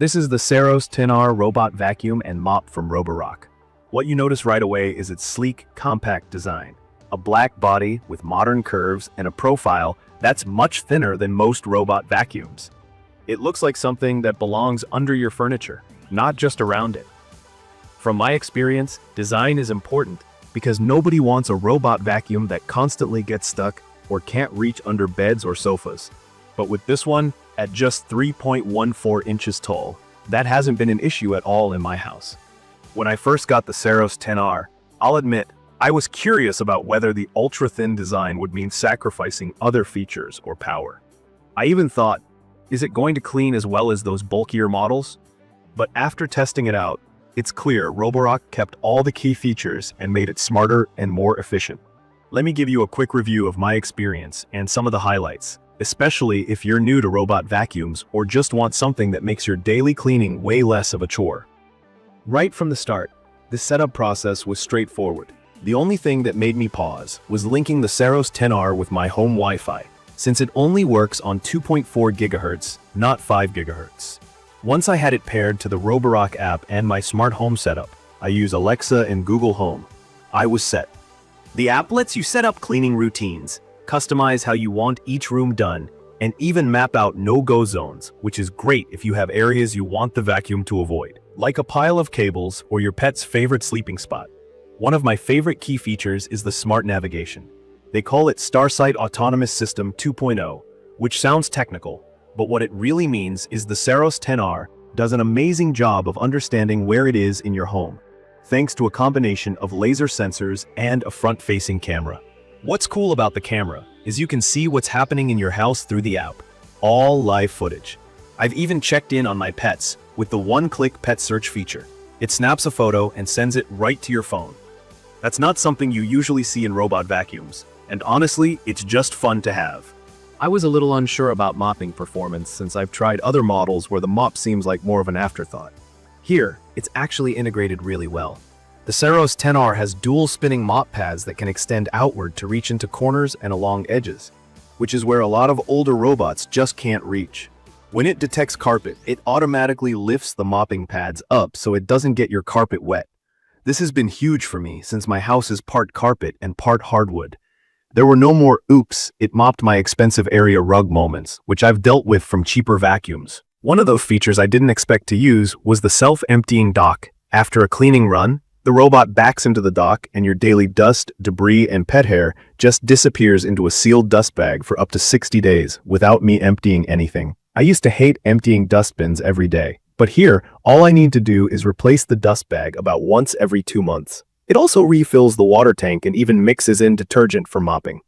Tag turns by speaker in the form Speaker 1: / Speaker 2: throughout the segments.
Speaker 1: This is the Saros 10R robot vacuum and mop from Roborock. What you notice right away is its sleek, compact design. A black body with modern curves and a profile that's much thinner than most robot vacuums. It looks like something that belongs under your furniture, not just around it. From my experience, design is important because nobody wants a robot vacuum that constantly gets stuck or can't reach under beds or sofas. But with this one, at just 3.14 inches tall, that hasn't been an issue at all in my house. When I first got the Saros 10R, I'll admit, I was curious about whether the ultra-thin design would mean sacrificing other features or power. I even thought, is it going to clean as well as those bulkier models? But after testing it out, it's clear Roborock kept all the key features and made it smarter and more efficient. Let me give you a quick review of my experience and some of the highlights, especially if you're new to robot vacuums or just want something that makes your daily cleaning way less of a chore. Right from the start, the setup process was straightforward. The only thing that made me pause was linking the Saros 10R with my home Wi-Fi, since it only works on 2.4 GHz, not 5 GHz. Once I had it paired to the Roborock app and my smart home setup, I use Alexa and Google Home, I was set. The app lets you set up cleaning routines, customize how you want each room done, and even map out no-go zones, which is great if you have areas you want the vacuum to avoid, like a pile of cables or your pet's favorite sleeping spot. One of my favorite key features is the smart navigation. They call it StarSight Autonomous System 2.0, which sounds technical, but what it really means is the Saros 10R does an amazing job of understanding where it is in your home, thanks to a combination of laser sensors and a front-facing camera. What's cool about the camera is you can see what's happening in your house through the app, all live footage. I've even checked in on my pets with the one-click pet search feature. It snaps a photo and sends it right to your phone. That's not something you usually see in robot vacuums, and honestly, it's just fun to have. I was a little unsure about mopping performance since I've tried other models where the mop seems like more of an afterthought. Here, it's actually integrated really well. The Saros 10R has dual spinning mop pads that can extend outward to reach into corners and along edges, which is where a lot of older robots just can't reach. When it detects carpet, it automatically lifts the mopping pads up so it doesn't get your carpet wet. This has been huge for me since my house is part carpet and part hardwood. There were no more oops, it mopped my expensive area rug moments, which I've dealt with from cheaper vacuums. One of those features I didn't expect to use was the self-emptying dock. After a cleaning run, the robot backs into the dock and your daily dust, debris, and pet hair just disappears into a sealed dust bag for up to 60 days without me emptying anything. I used to hate emptying dust bins every day, but here, all I need to do is replace the dust bag about once every 2 months. It also refills the water tank and even mixes in detergent for mopping,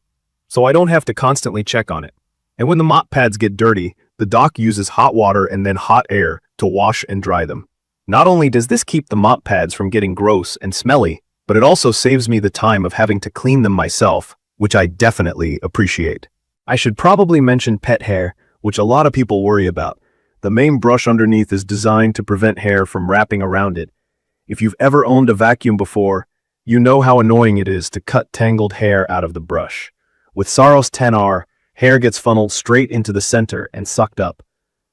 Speaker 1: so I don't have to constantly check on it. And when the mop pads get dirty, the dock uses hot water and then hot air to wash and dry them. Not only does this keep the mop pads from getting gross and smelly, but it also saves me the time of having to clean them myself, which I definitely appreciate. I should probably mention pet hair, which a lot of people worry about. The main brush underneath is designed to prevent hair from wrapping around it. If you've ever owned a vacuum before, you know how annoying it is to cut tangled hair out of the brush. With Saros 10R, hair gets funneled straight into the center and sucked up.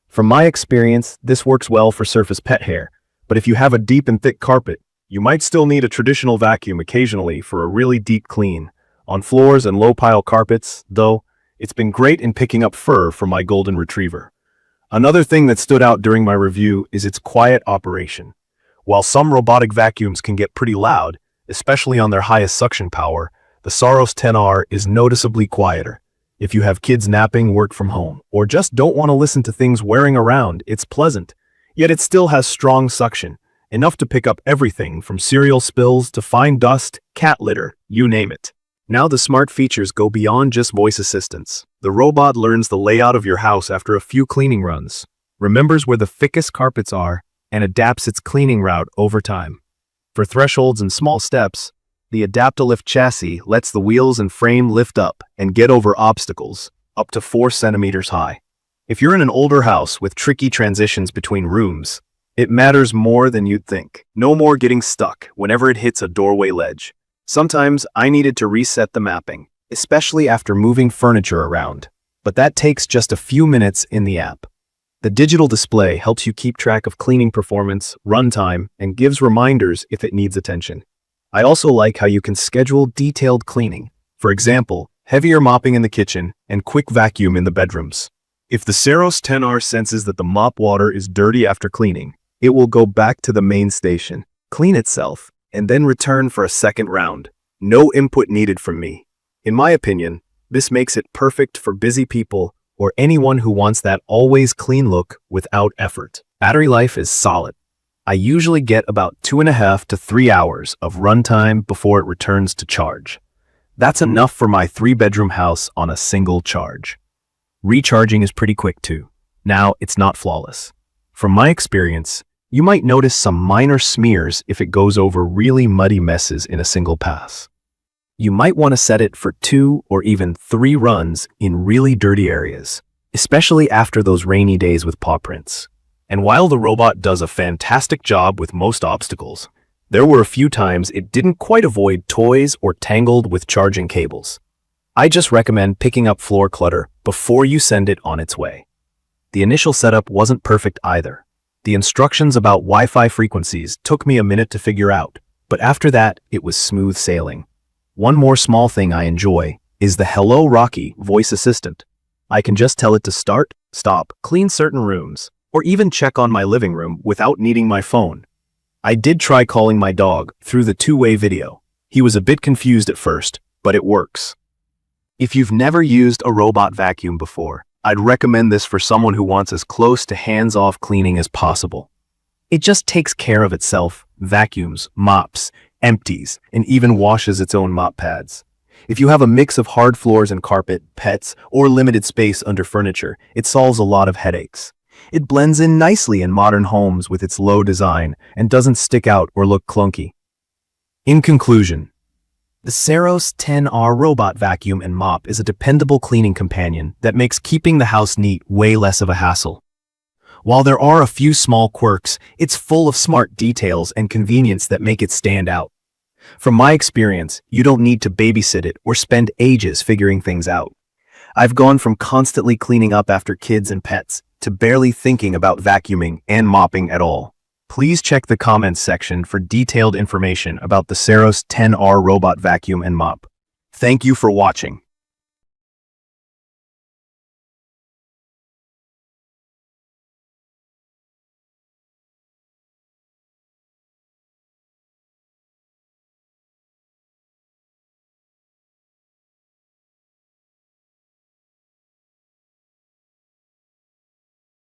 Speaker 1: From my experience, this works well for surface pet hair. But if you have a deep and thick carpet, you might still need a traditional vacuum occasionally for a really deep clean. On floors and low-pile carpets, though, it's been great in picking up fur for my golden retriever. Another thing that stood out during my review is its quiet operation. While some robotic vacuums can get pretty loud, especially on their highest suction power, the Saros 10R is noticeably quieter. If you have kids napping, work from home, or just don't want to listen to things whirring around, it's pleasant. Yet it still has strong suction, enough to pick up everything from cereal spills to fine dust, cat litter, you name it. Now the smart features go beyond just voice assistance. The robot learns the layout of your house after a few cleaning runs, remembers where the thickest carpets are, and adapts its cleaning route over time. For thresholds and small steps, the AdaptiLift Chassis lets the wheels and frame lift up and get over obstacles, up to 4 centimeters high. If you're in an older house with tricky transitions between rooms, it matters more than you'd think. No more getting stuck whenever it hits a doorway ledge. Sometimes I needed to reset the mapping, especially after moving furniture around, but that takes just a few minutes in the app. The digital display helps you keep track of cleaning performance, runtime, and gives reminders if it needs attention. I also like how you can schedule detailed cleaning. For example, heavier mopping in the kitchen and quick vacuum in the bedrooms. If the Saros 10R senses that the mop water is dirty after cleaning, it will go back to the main station, clean itself, and then return for a second round. No input needed from me. In my opinion, this makes it perfect for busy people or anyone who wants that always clean look without effort. Battery life is solid. I usually get about 2.5 to 3 hours of runtime before it returns to charge. That's enough for my 3-bedroom house on a single charge. Recharging is pretty quick too. Now, it's not flawless. From my experience, you might notice some minor smears if it goes over really muddy messes in a single pass. You might want to set it for 2 or even 3 runs in really dirty areas, especially after those rainy days with paw prints. And while the robot does a fantastic job with most obstacles, there were a few times it didn't quite avoid toys or tangled with charging cables. I just recommend picking up floor clutter before you send it on its way. The initial setup wasn't perfect either. The instructions about Wi-Fi frequencies took me a minute to figure out, but after that, it was smooth sailing. One more small thing I enjoy is the Hello Rocky voice assistant. I can just tell it to start, stop, clean certain rooms, or even check on my living room without needing my phone. I did try calling my dog through the two-way video. He was a bit confused at first, but it works. If you've never used a robot vacuum before, I'd recommend this for someone who wants as close to hands-off cleaning as possible. It just takes care of itself, vacuums, mops, empties, and even washes its own mop pads. If you have a mix of hard floors and carpet, pets, or limited space under furniture, it solves a lot of headaches. It blends in nicely in modern homes with its low design and doesn't stick out or look clunky. In conclusion, the Saros 10R robot vacuum and mop is a dependable cleaning companion that makes keeping the house neat way less of a hassle. While there are a few small quirks, it's full of smart details and convenience that make it stand out. From my experience, you don't need to babysit it or spend ages figuring things out. I've gone from constantly cleaning up after kids and pets to barely thinking about vacuuming and mopping at all. Please check the comments section for detailed information about the Saros 10R robot vacuum and mop. Thank you for watching.